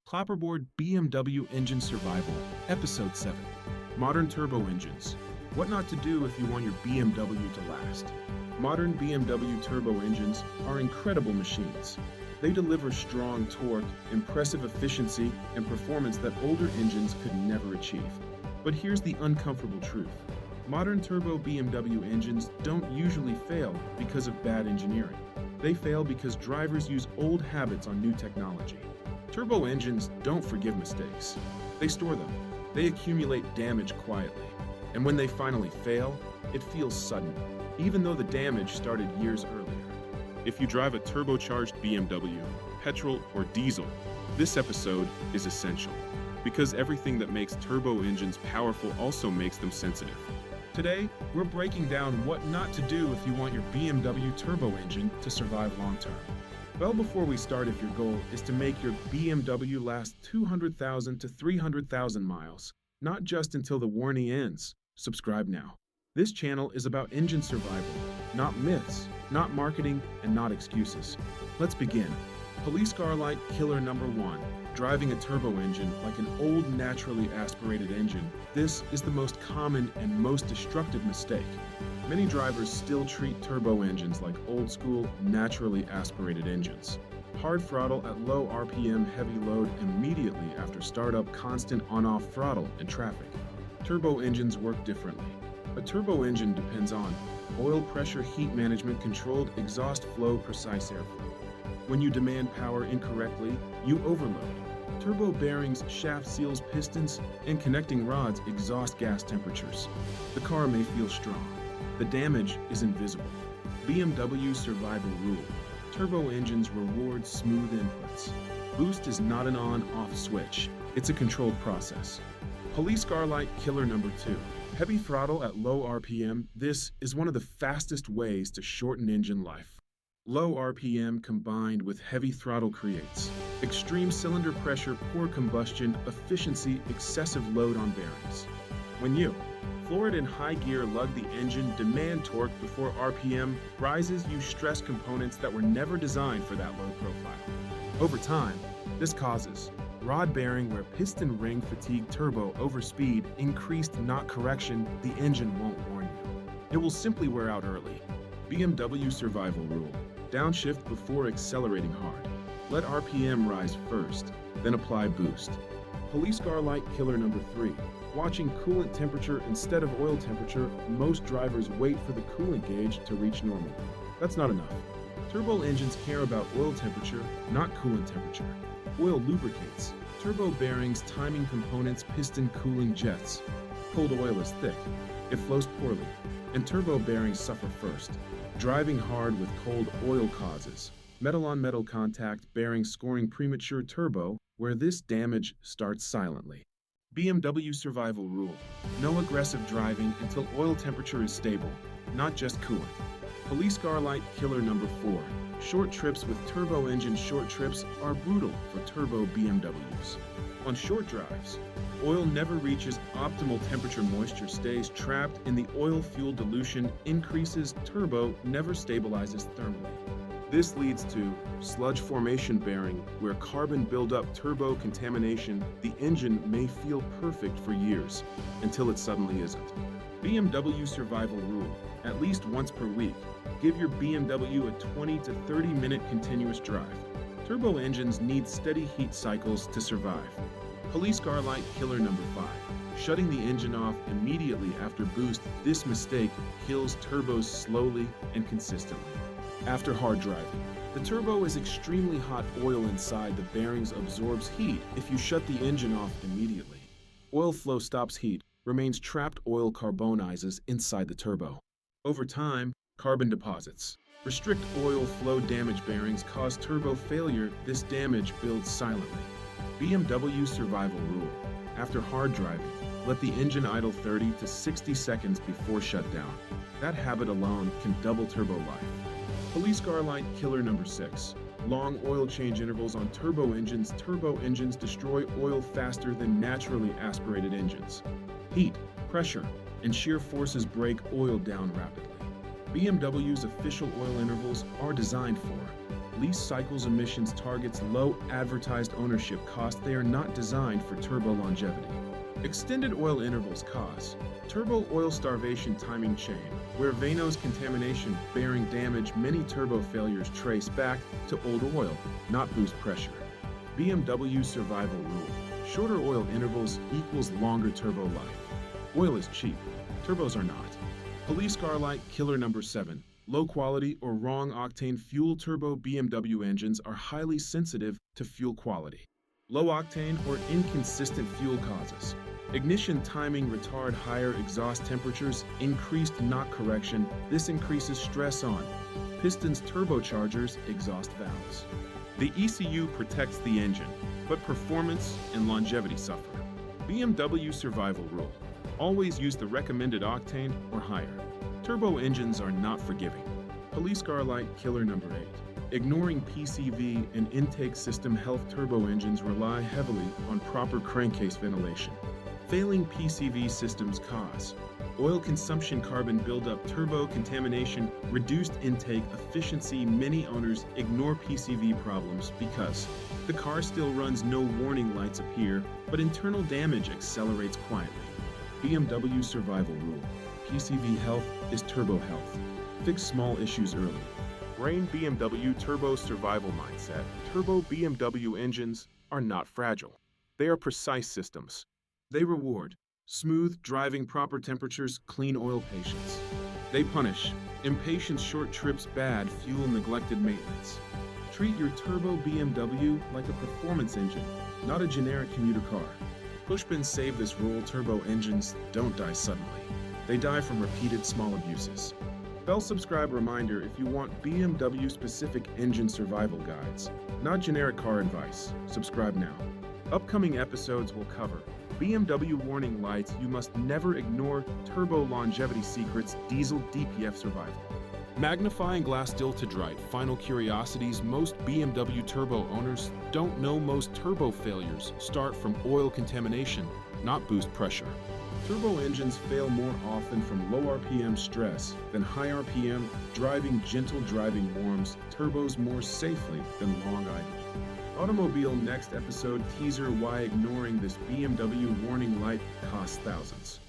Clapperboard BMW Engine Survival, Episode 7. Modern Turbo Engines. What not to do if you want your BMW to last. Modern BMW turbo engines are incredible machines. They deliver strong torque, impressive efficiency, and performance that older engines could never achieve. But here's the uncomfortable truth. Modern turbo BMW engines don't usually fail because of bad engineering. They fail because drivers use old habits on new technology. Turbo engines don't forgive mistakes. They store them. They accumulate damage quietly. And when they finally fail, it feels sudden, even though the damage started years earlier. If you drive a turbocharged BMW, petrol, or diesel, this episode is essential, because everything that makes turbo engines powerful also makes them sensitive. Today, we're breaking down what not to do if you want your BMW turbo engine to survive long-term. Well, before we start, if your goal is to make your BMW last 200,000 to 300,000 miles, not just until the warranty ends, subscribe now. This channel is about engine survival, not myths, not marketing, and not excuses. Let's begin. Police car light killer number 1. Driving a turbo engine like an old naturally aspirated engine. This is the most common and most destructive mistake. Many drivers still treat turbo engines like old-school, naturally aspirated engines. Hard throttle at low RPM heavy load immediately after startup, constant on-off throttle in traffic. Turbo engines work differently. A turbo engine depends on oil pressure, heat management, controlled exhaust flow, precise airflow. When you demand power incorrectly, you overload. Turbo bearings, shaft seals, pistons, and connecting rods exhaust gas temperatures. The car may feel strong. The damage is invisible. BMW survival rule. Turbo engines reward smooth inputs. Boost is not an on-off switch. It's a controlled process. Police car light killer number 2. Heavy throttle at low RPM. This is one of the fastest ways to shorten engine life. Low RPM combined with heavy throttle creates extreme cylinder pressure, poor combustion, efficiency, excessive load on bearings. When you floor it in high gear, lug the engine, demand torque before RPM rises, you stress components that were never designed for that load profile. Over time, this causes rod bearing where piston ring fatigue, turbo overspeed, increased knock correction. The engine won't warn you. It will simply wear out early. BMW survival rule. Downshift before accelerating hard. Let RPM rise first, then apply boost. Police car light killer number 3. Watching coolant temperature instead of oil temperature. Most drivers wait for the coolant gauge to reach normal. That's not enough. Turbo engines care about oil temperature, not coolant temperature. Oil lubricates. Turbo bearings, timing components, piston cooling jets. Cold oil is thick. It flows poorly. And turbo bearings suffer first. Driving hard with cold oil causes metal-on-metal contact, bearing scoring premature turbo, where this damage starts silently. BMW survival rule. No aggressive driving until oil temperature is stable, not just coolant. Police car light killer number 4. Short trips with turbo engine. Short trips are brutal for turbo BMWs. On short drives, oil never reaches optimal temperature. Moisture stays trapped in the oil-fuel dilution, increases. Turbo never stabilizes thermally. This leads to sludge formation bearing, where carbon buildup, turbo contamination. The engine may feel perfect for years until it suddenly isn't. BMW survival rule. At least once per week, give your BMW a 20 to 30 minute continuous drive. Turbo engines need steady heat cycles to survive. Police car light killer number 5. Shutting the engine off immediately after boost. This mistake kills turbos slowly and consistently. After hard driving, the turbo is extremely hot. Oil inside the bearings absorbs heat if you shut the engine off immediately. Oil flow stops heat, remains trapped. Oil carbonizes inside the turbo. Over time, carbon deposits restrict oil flow. Damage bearings cause turbo failure. This damage builds silently. BMW survival rule. After hard driving, let the engine idle 30 to 60 seconds before shutdown. That habit alone can double turbo life. Police car light killer number 6. Long oil change intervals on turbo engines. Turbo engines destroy oil faster than naturally aspirated engines. Heat, pressure, and shear forces break oil down rapidly. BMW's official oil intervals are designed for Lease cycles emissions targets low advertised ownership cost. They are not designed for turbo longevity. Extended oil intervals cause turbo oil starvation timing chain, where Vano's contamination bearing damage. Many turbo failures trace back to old oil, not boost pressure. BMW survival rule. Shorter oil intervals equals longer turbo life. Oil is cheap. Turbos are not. Police car light killer number 7. Low quality or wrong octane fuel. Turbo BMW engines are highly sensitive to fuel quality. Low octane or inconsistent fuel causes ignition timing retard, higher exhaust temperatures, increased knock correction. This increases stress on pistons, turbochargers, exhaust valves. The ECU protects the engine, but performance and longevity suffer. BMW survival rule. Always use the recommended octane or higher. Turbo engines are not forgiving. Police car light killer number 8. Ignoring PCV and intake system health. Turbo engines rely heavily on proper crankcase ventilation. Failing PCV systems cause oil consumption, carbon buildup, turbo contamination, reduced intake efficiency. Many owners ignore PCV problems because the car still runs, no warning lights appear, but internal damage accelerates quietly. BMW survival rule. PCV health is turbo health. Fix small issues early. Brain BMW turbo survival mindset. Turbo BMW engines are not fragile. They are precise systems. They reward smooth driving, proper temperatures, clean oil patience. They punish impatience, short trips, bad fuel, neglected maintenance. Treat your turbo BMW like a performance engine, not a generic commuter car. Pushpins save this rule. Turbo engines don't die suddenly. They die from repeated small abuses. Bell subscribe reminder if you want BMW specific engine survival guides, not generic car advice. Subscribe now. Upcoming episodes will cover BMW warning lights you must never ignore, turbo longevity secrets, diesel DPF survival. Magnifying glass Diltadrite, final curiosities. Most BMW turbo owners don't know most turbo failures start from oil contamination, not boost pressure. Turbo engines fail more often from low RPM stress than high RPM driving. Gentle driving warms turbos more safely than long idle. Automobile next episode teaser: why ignoring this BMW warning light costs thousands.